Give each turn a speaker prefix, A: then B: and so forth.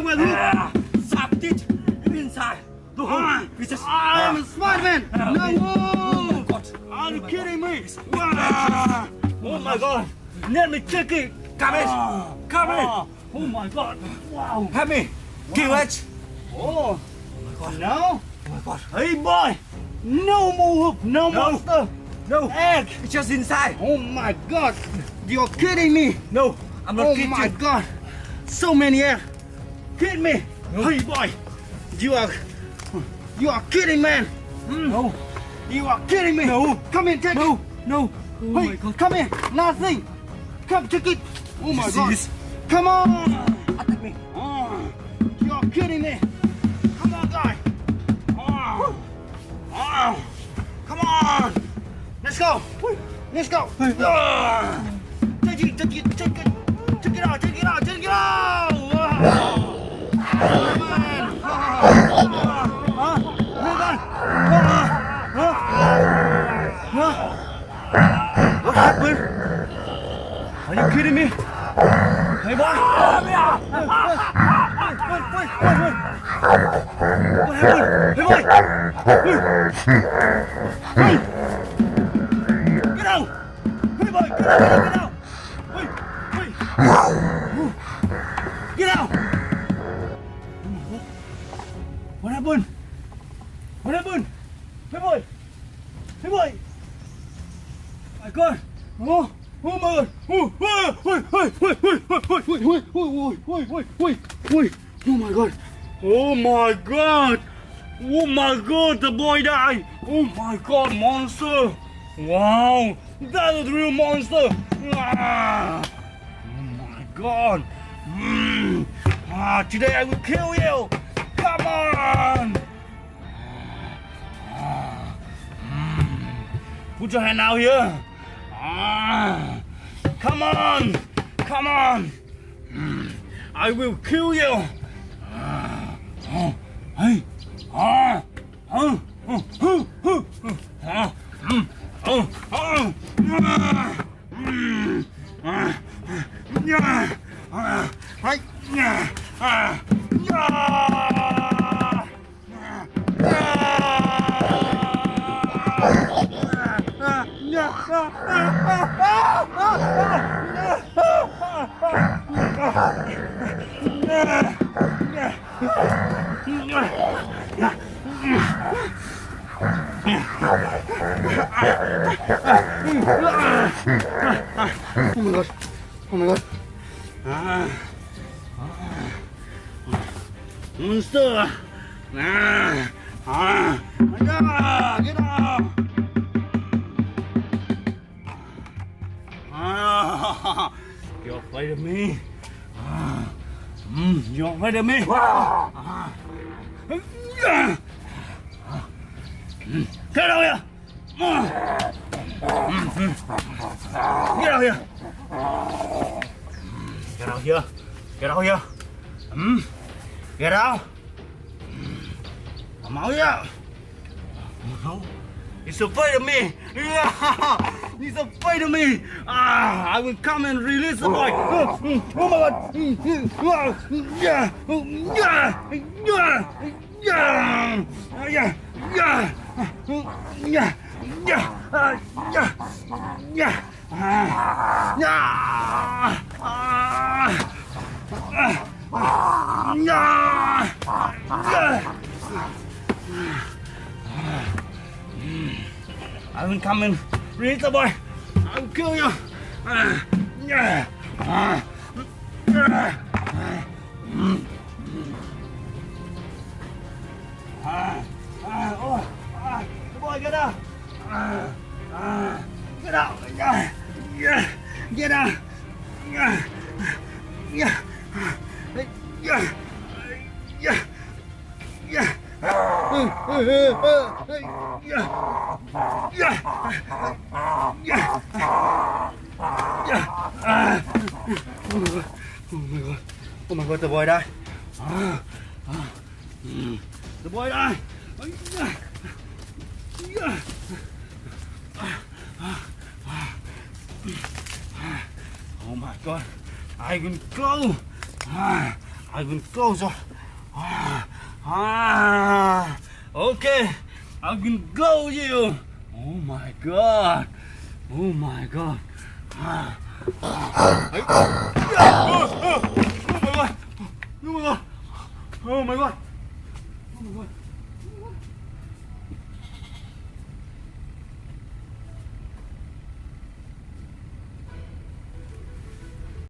A: Wait. Stop it. Inside. We just.
B: I am a smart man. No.
A: God.
B: Are you kidding me?
A: Oh my God. Let me check it. Come in. Come in.
B: Oh my God. Wow.
A: Help me. Kill it.
B: Oh.
A: my God.
B: No.
A: Oh my God.
B: Hey boy. No move. No monster.
A: No.
B: Egg.
A: It's just inside.
B: Oh my God. You're kidding me.
A: No. I'm not
B: Oh
A: kidding.
B: my God. So many eggs. Kidding me.
A: No.
B: Hey boy. You are kidding, man.
A: No.
B: You are kidding me.
A: No.
B: Come in, take
A: No.
B: it.
A: No. Oh my
B: Hey,
A: God.
B: come here. Nothing. Come take it. Oh my
A: See
B: God.
A: this?
B: Come on.
A: Attack me.
B: Oh, you're kidding me. Come on, guy. Oh. Come on. Let's go. Let's go. Take it out. Take it out. Come on. What happened? Are you kidding me? Hey boy! What happened? Hey boy! Hey! Get out! Hey boy! Get out! Hey! Get out! What happened? What happened? Hey boy! Hey boy! My God! Oh! Oh my God! Oh my God! Oh my God! Oh my God! The boy died! Oh my God! Monster! Wow! That's a real monster! Ah. Oh my God! Today I will kill you! Come on! Put your hand out here! Come on! Come on! I will kill you! Hey! Oh my God! Oh my God! Monster! Get out! You're afraid of me? You're afraid of me? Get out here! Get out here! Get out here! Get out here! Get out! Come out here! No! He's afraid of me! He's afraid of me! I will come and release the boy! Oh my God! I will come and release the boy. I will kill you. The boy, get out. Get out. Get out. Oh my God, the boy died. The boy died. Oh my God, I will go. I will close. Okay, I will go you. Oh my god. Oh my god. Oh my god. Oh my god. Oh my god. Oh my god.